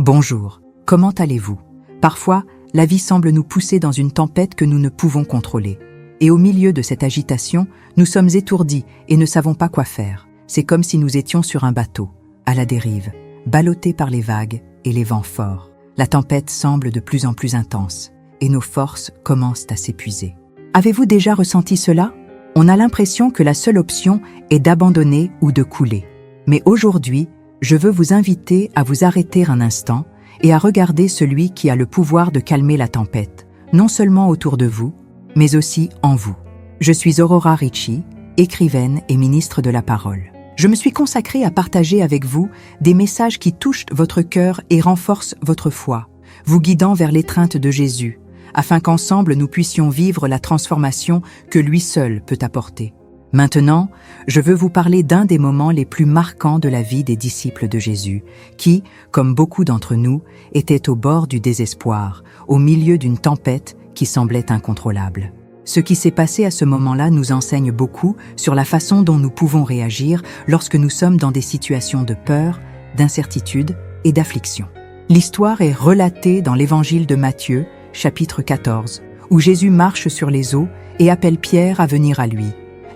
Bonjour, comment allez-vous? Parfois, la vie semble nous pousser dans une tempête que nous ne pouvons contrôler. Et au milieu de cette agitation, nous sommes étourdis et ne savons pas quoi faire. C'est comme si nous étions sur un bateau, à la dérive, ballottés par les vagues et les vents forts. La tempête semble de plus en plus intense et nos forces commencent à s'épuiser. Avez-vous déjà ressenti cela? On a l'impression que la seule option est d'abandonner ou de couler. Mais aujourd'hui, je veux vous inviter à vous arrêter un instant et à regarder celui qui a le pouvoir de calmer la tempête, non seulement autour de vous, mais aussi en vous. Je suis Aurora Ricci, écrivaine et ministre de la parole. Je me suis consacrée à partager avec vous des messages qui touchent votre cœur et renforcent votre foi, vous guidant vers l'étreinte de Jésus, afin qu'ensemble nous puissions vivre la transformation que lui seul peut apporter. Maintenant, je veux vous parler d'un des moments les plus marquants de la vie des disciples de Jésus, qui, comme beaucoup d'entre nous, étaient au bord du désespoir, au milieu d'une tempête qui semblait incontrôlable. Ce qui s'est passé à ce moment-là nous enseigne beaucoup sur la façon dont nous pouvons réagir lorsque nous sommes dans des situations de peur, d'incertitude et d'affliction. L'histoire est relatée dans l'évangile de Matthieu, chapitre 14, où Jésus marche sur les eaux et appelle Pierre à venir à lui.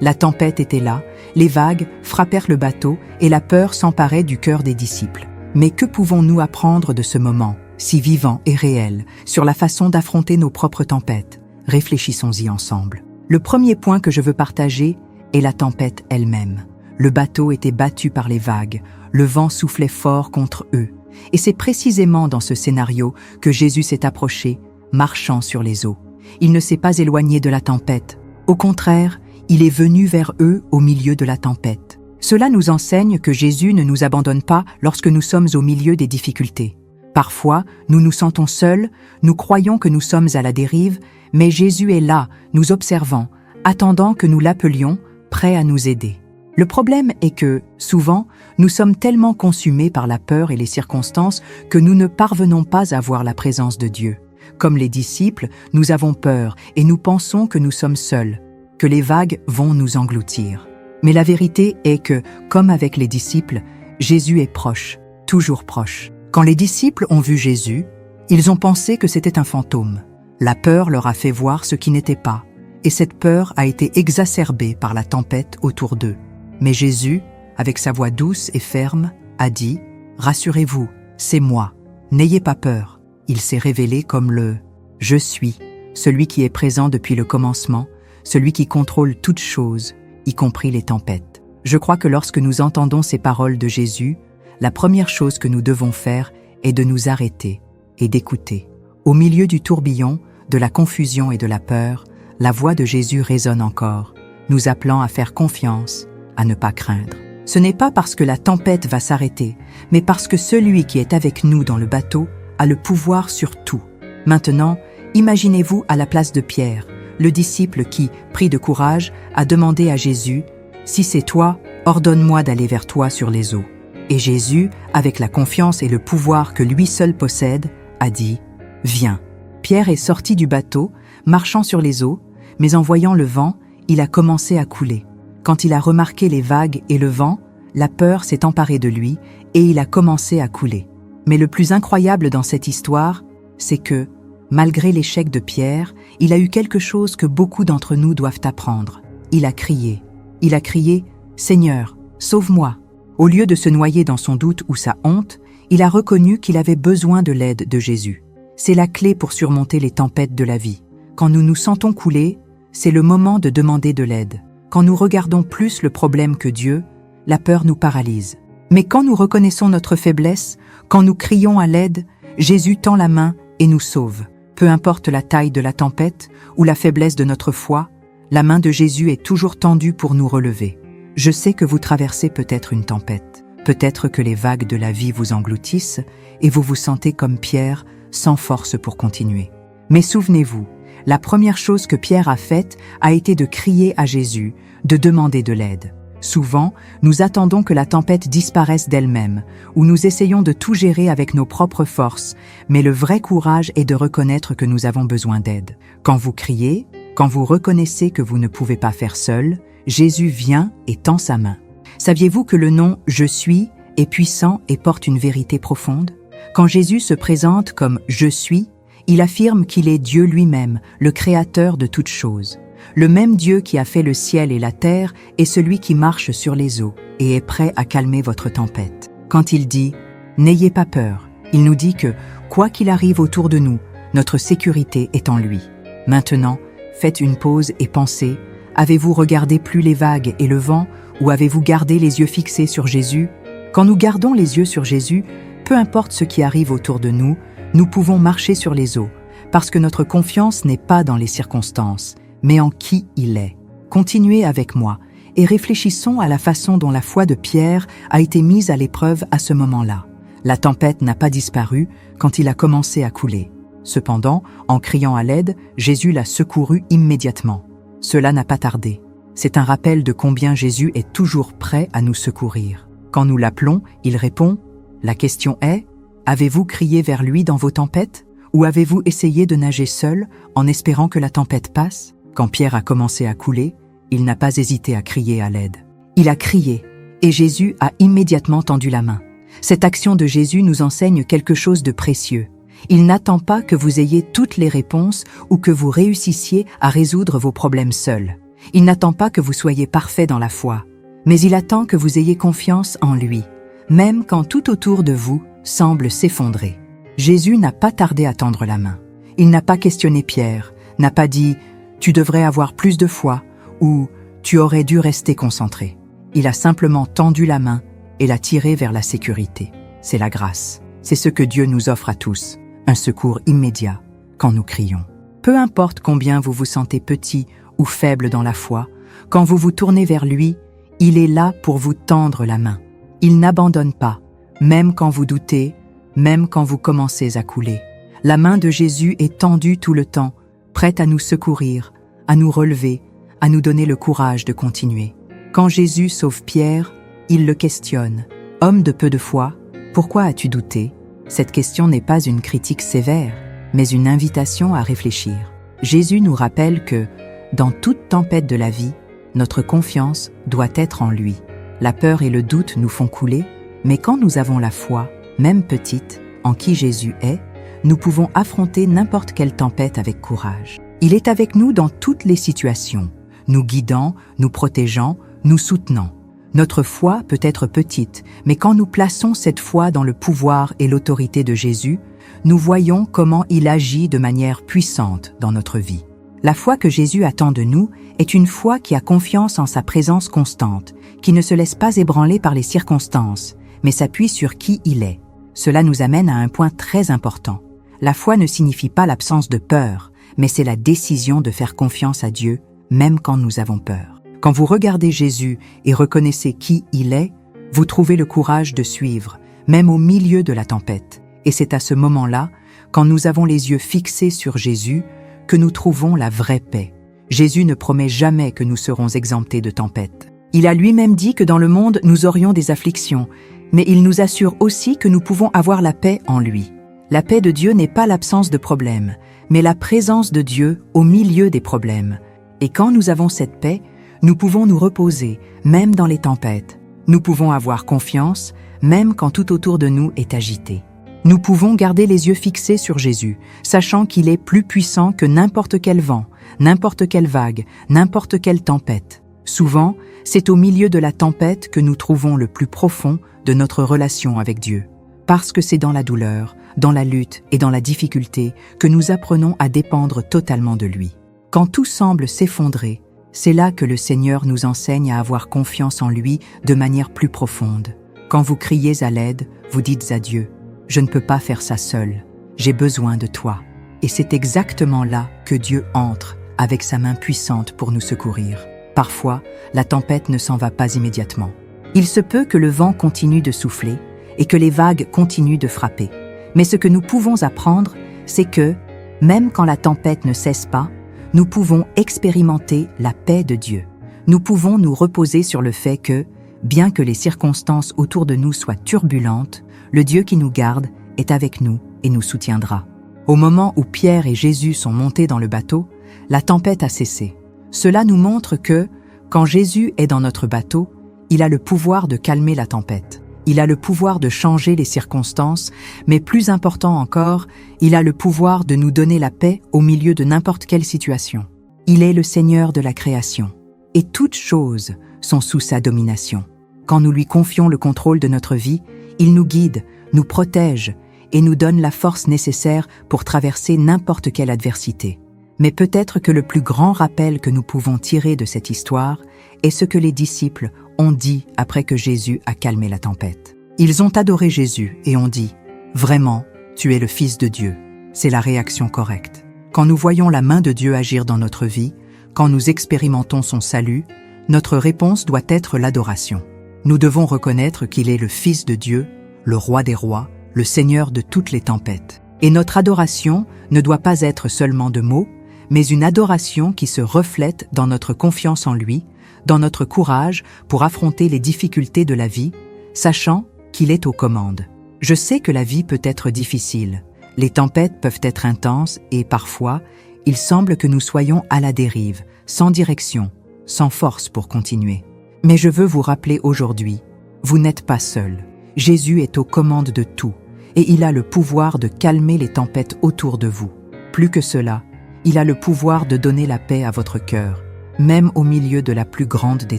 La tempête était là, les vagues frappèrent le bateau et la peur s'emparait du cœur des disciples. Mais que pouvons-nous apprendre de ce moment, si vivant et réel, sur la façon d'affronter nos propres tempêtes? Réfléchissons-y ensemble. Le premier point que je veux partager est la tempête elle-même. Le bateau était battu par les vagues, le vent soufflait fort contre eux. Et c'est précisément dans ce scénario que Jésus s'est approché, marchant sur les eaux. Il ne s'est pas éloigné de la tempête. Au contraire, il est venu vers eux au milieu de la tempête. Cela nous enseigne que Jésus ne nous abandonne pas lorsque nous sommes au milieu des difficultés. Parfois, nous nous sentons seuls, nous croyons que nous sommes à la dérive, mais Jésus est là, nous observant, attendant que nous l'appelions, prêt à nous aider. Le problème est que, souvent, nous sommes tellement consumés par la peur et les circonstances que nous ne parvenons pas à voir la présence de Dieu. Comme les disciples, nous avons peur et nous pensons que nous sommes seuls, que les vagues vont nous engloutir. Mais la vérité est que, comme avec les disciples, Jésus est proche, toujours proche. Quand les disciples ont vu Jésus, ils ont pensé que c'était un fantôme. La peur leur a fait voir ce qui n'était pas, et cette peur a été exacerbée par la tempête autour d'eux. Mais Jésus, avec sa voix douce et ferme, a dit « Rassurez-vous, c'est moi, n'ayez pas peur ». Il s'est révélé comme le « Je suis », celui qui est présent depuis le commencement, celui qui contrôle toutes choses, y compris les tempêtes. Je crois que lorsque nous entendons ces paroles de Jésus, la première chose que nous devons faire est de nous arrêter et d'écouter. Au milieu du tourbillon, de la confusion et de la peur, la voix de Jésus résonne encore, nous appelant à faire confiance, à ne pas craindre. Ce n'est pas parce que la tempête va s'arrêter, mais parce que celui qui est avec nous dans le bateau a le pouvoir sur tout. Maintenant, imaginez-vous à la place de Pierre, le disciple qui, pris de courage, a demandé à Jésus « Si c'est toi, ordonne-moi d'aller vers toi sur les eaux ». Et Jésus, avec la confiance et le pouvoir que lui seul possède, a dit « Viens ». Pierre est sorti du bateau, marchant sur les eaux, mais en voyant le vent, il a commencé à couler. Quand il a remarqué les vagues et le vent, la peur s'est emparée de lui et il a commencé à couler. Mais le plus incroyable dans cette histoire, c'est que, malgré l'échec de Pierre, il a eu quelque chose que beaucoup d'entre nous doivent apprendre. Il a crié. Il a crié « Seigneur, sauve-moi ». Au lieu de se noyer dans son doute ou sa honte, il a reconnu qu'il avait besoin de l'aide de Jésus. C'est la clé pour surmonter les tempêtes de la vie. Quand nous nous sentons couler, c'est le moment de demander de l'aide. Quand nous regardons plus le problème que Dieu, la peur nous paralyse. Mais quand nous reconnaissons notre faiblesse, quand nous crions à l'aide, Jésus tend la main et nous sauve. Peu importe la taille de la tempête ou la faiblesse de notre foi, la main de Jésus est toujours tendue pour nous relever. Je sais que vous traversez peut-être une tempête. Peut-être que les vagues de la vie vous engloutissent et vous vous sentez comme Pierre, sans force pour continuer. Mais souvenez-vous, la première chose que Pierre a faite a été de crier à Jésus, de demander de l'aide. Souvent, nous attendons que la tempête disparaisse d'elle-même, ou nous essayons de tout gérer avec nos propres forces, mais le vrai courage est de reconnaître que nous avons besoin d'aide. Quand vous criez, quand vous reconnaissez que vous ne pouvez pas faire seul, Jésus vient et tend sa main. Saviez-vous que le nom « Je suis » est puissant et porte une vérité profonde? Quand Jésus se présente comme « Je suis », il affirme qu'il est Dieu lui-même, le créateur de toutes choses. Le même Dieu qui a fait le ciel et la terre est celui qui marche sur les eaux et est prêt à calmer votre tempête. Quand il dit « N'ayez pas peur », il nous dit que, quoi qu'il arrive autour de nous, notre sécurité est en lui. Maintenant, faites une pause et pensez, avez-vous regardé plus les vagues et le vent ou avez-vous gardé les yeux fixés sur Jésus? Quand nous gardons les yeux sur Jésus, peu importe ce qui arrive autour de nous, nous pouvons marcher sur les eaux, parce que notre confiance n'est pas dans les circonstances, mais en qui il est. Continuez avec moi et réfléchissons à la façon dont la foi de Pierre a été mise à l'épreuve à ce moment-là. La tempête n'a pas disparu quand il a commencé à couler. Cependant, en criant à l'aide, Jésus l'a secouru immédiatement. Cela n'a pas tardé. C'est un rappel de combien Jésus est toujours prêt à nous secourir. Quand nous l'appelons, il répond. La question est, avez-vous crié vers lui dans vos tempêtes? Ou avez-vous essayé de nager seul en espérant que la tempête passe? Quand Pierre a commencé à couler, il n'a pas hésité à crier à l'aide. Il a crié, et Jésus a immédiatement tendu la main. Cette action de Jésus nous enseigne quelque chose de précieux. Il n'attend pas que vous ayez toutes les réponses ou que vous réussissiez à résoudre vos problèmes seuls. Il n'attend pas que vous soyez parfait dans la foi, mais il attend que vous ayez confiance en lui, même quand tout autour de vous semble s'effondrer. Jésus n'a pas tardé à tendre la main. Il n'a pas questionné Pierre, n'a pas dit « tu devrais avoir plus de foi » ou « tu aurais dû rester concentré ». Il a simplement tendu la main et l'a tiré vers la sécurité. C'est la grâce. C'est ce que Dieu nous offre à tous, un secours immédiat quand nous crions. Peu importe combien vous vous sentez petit ou faible dans la foi, quand vous vous tournez vers lui, il est là pour vous tendre la main. Il n'abandonne pas, même quand vous doutez, même quand vous commencez à couler. La main de Jésus est tendue tout le temps, prête à nous secourir, à nous relever, à nous donner le courage de continuer. Quand Jésus sauve Pierre, il le questionne. « Homme de peu de foi, pourquoi as-tu douté ?» Cette question n'est pas une critique sévère, mais une invitation à réfléchir. Jésus nous rappelle que, dans toute tempête de la vie, notre confiance doit être en lui. La peur et le doute nous font couler, mais quand nous avons la foi, même petite, en qui Jésus est, nous pouvons affronter n'importe quelle tempête avec courage. Il est avec nous dans toutes les situations, nous guidant, nous protégeant, nous soutenant. Notre foi peut être petite, mais quand nous plaçons cette foi dans le pouvoir et l'autorité de Jésus, nous voyons comment il agit de manière puissante dans notre vie. La foi que Jésus attend de nous est une foi qui a confiance en sa présence constante, qui ne se laisse pas ébranler par les circonstances, mais s'appuie sur qui il est. Cela nous amène à un point très important. La foi ne signifie pas l'absence de peur, mais c'est la décision de faire confiance à Dieu, même quand nous avons peur. Quand vous regardez Jésus et reconnaissez qui il est, vous trouvez le courage de suivre, même au milieu de la tempête. Et c'est à ce moment-là, quand nous avons les yeux fixés sur Jésus, que nous trouvons la vraie paix. Jésus ne promet jamais que nous serons exemptés de tempêtes. Il a lui-même dit que dans le monde, nous aurions des afflictions, mais il nous assure aussi que nous pouvons avoir la paix en lui. La paix de Dieu n'est pas l'absence de problèmes, mais la présence de Dieu au milieu des problèmes. Et quand nous avons cette paix, nous pouvons nous reposer, même dans les tempêtes. Nous pouvons avoir confiance, même quand tout autour de nous est agité. Nous pouvons garder les yeux fixés sur Jésus, sachant qu'il est plus puissant que n'importe quel vent, n'importe quelle vague, n'importe quelle tempête. Souvent, c'est au milieu de la tempête que nous trouvons le plus profond de notre relation avec Dieu. Parce que c'est dans la douleur, dans la lutte et dans la difficulté que nous apprenons à dépendre totalement de lui. Quand tout semble s'effondrer, c'est là que le Seigneur nous enseigne à avoir confiance en lui de manière plus profonde. Quand vous criez à l'aide, vous dites à Dieu « Je ne peux pas faire ça seul, j'ai besoin de toi ». Et c'est exactement là que Dieu entre avec sa main puissante pour nous secourir. Parfois, la tempête ne s'en va pas immédiatement. Il se peut que le vent continue de souffler et que les vagues continuent de frapper. Mais ce que nous pouvons apprendre, c'est que, même quand la tempête ne cesse pas, nous pouvons expérimenter la paix de Dieu. Nous pouvons nous reposer sur le fait que, bien que les circonstances autour de nous soient turbulentes, le Dieu qui nous garde est avec nous et nous soutiendra. Au moment où Pierre et Jésus sont montés dans le bateau, la tempête a cessé. Cela nous montre que, quand Jésus est dans notre bateau, il a le pouvoir de calmer la tempête. Il a le pouvoir de changer les circonstances, mais plus important encore, il a le pouvoir de nous donner la paix au milieu de n'importe quelle situation. Il est le Seigneur de la création, et toutes choses sont sous sa domination. Quand nous lui confions le contrôle de notre vie, il nous guide, nous protège et nous donne la force nécessaire pour traverser n'importe quelle adversité. Mais peut-être que le plus grand rappel que nous pouvons tirer de cette histoire est ce que les disciples ont dit après que Jésus a calmé la tempête. Ils ont adoré Jésus et ont dit « Vraiment, tu es le Fils de Dieu ». C'est la réaction correcte. Quand nous voyons la main de Dieu agir dans notre vie, quand nous expérimentons son salut, notre réponse doit être l'adoration. Nous devons reconnaître qu'il est le Fils de Dieu, le Roi des rois, le Seigneur de toutes les tempêtes. Et notre adoration ne doit pas être seulement de mots, mais une adoration qui se reflète dans notre confiance en lui, dans notre courage pour affronter les difficultés de la vie, sachant qu'il est aux commandes. Je sais que la vie peut être difficile. Les tempêtes peuvent être intenses et parfois, il semble que nous soyons à la dérive, sans direction, sans force pour continuer. Mais je veux vous rappeler aujourd'hui, vous n'êtes pas seul. Jésus est aux commandes de tout et il a le pouvoir de calmer les tempêtes autour de vous. Plus que cela, il a le pouvoir de donner la paix à votre cœur, même au milieu de la plus grande des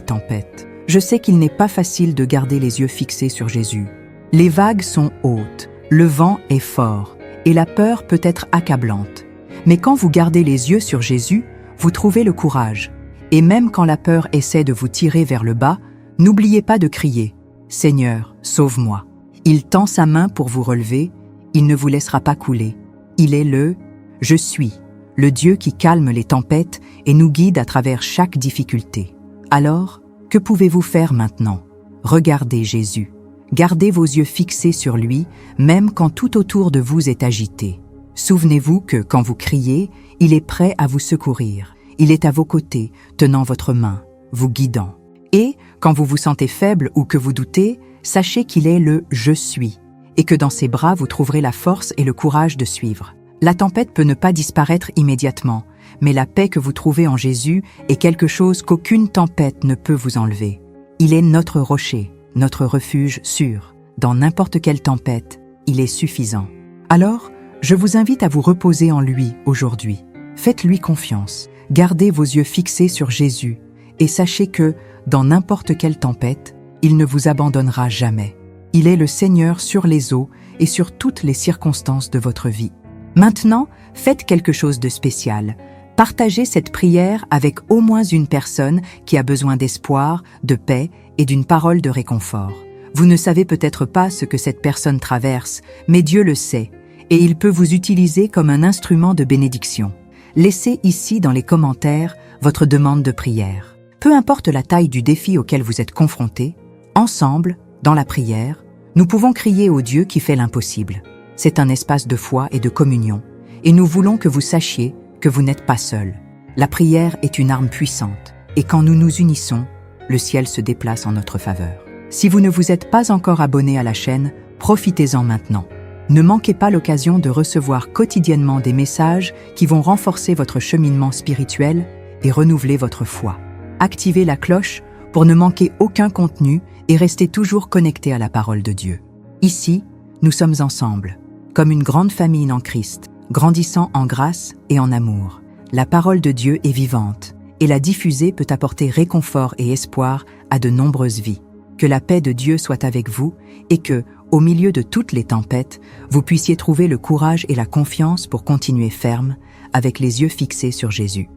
tempêtes. Je sais qu'il n'est pas facile de garder les yeux fixés sur Jésus. Les vagues sont hautes, le vent est fort et la peur peut être accablante. Mais quand vous gardez les yeux sur Jésus, vous trouvez le courage. Et même quand la peur essaie de vous tirer vers le bas, n'oubliez pas de crier « Seigneur, sauve-moi ». Il tend sa main pour vous relever, il ne vous laissera pas couler. Il est le « Je suis », le Dieu qui calme les tempêtes et nous guide à travers chaque difficulté. Alors, que pouvez-vous faire maintenant? Regardez Jésus. Gardez vos yeux fixés sur lui, même quand tout autour de vous est agité. Souvenez-vous que quand vous criez, il est prêt à vous secourir. Il est à vos côtés, tenant votre main, vous guidant. Et, quand vous vous sentez faible ou que vous doutez, sachez qu'il est le « Je suis » et que dans ses bras vous trouverez la force et le courage de suivre. La tempête peut ne pas disparaître immédiatement, mais la paix que vous trouvez en Jésus est quelque chose qu'aucune tempête ne peut vous enlever. Il est notre rocher, notre refuge sûr. Dans n'importe quelle tempête, il est suffisant. Alors, je vous invite à vous reposer en lui aujourd'hui. Faites-lui confiance, gardez vos yeux fixés sur Jésus et sachez que, dans n'importe quelle tempête, il ne vous abandonnera jamais. Il est le Seigneur sur les eaux et sur toutes les circonstances de votre vie. Maintenant, faites quelque chose de spécial. Partagez cette prière avec au moins une personne qui a besoin d'espoir, de paix et d'une parole de réconfort. Vous ne savez peut-être pas ce que cette personne traverse, mais Dieu le sait, et il peut vous utiliser comme un instrument de bénédiction. Laissez ici dans les commentaires votre demande de prière. Peu importe la taille du défi auquel vous êtes confronté, ensemble, dans la prière, nous pouvons crier au Dieu qui fait l'impossible. C'est un espace de foi et de communion, et nous voulons que vous sachiez que vous n'êtes pas seul. La prière est une arme puissante, et quand nous nous unissons, le ciel se déplace en notre faveur. Si vous ne vous êtes pas encore abonné à la chaîne, profitez-en maintenant. Ne manquez pas l'occasion de recevoir quotidiennement des messages qui vont renforcer votre cheminement spirituel et renouveler votre foi. Activez la cloche pour ne manquer aucun contenu et restez toujours connecté à la parole de Dieu. Ici, nous sommes ensemble, comme une grande famille en Christ, grandissant en grâce et en amour. La parole de Dieu est vivante, et la diffuser peut apporter réconfort et espoir à de nombreuses vies. Que la paix de Dieu soit avec vous et que, au milieu de toutes les tempêtes, vous puissiez trouver le courage et la confiance pour continuer ferme, avec les yeux fixés sur Jésus.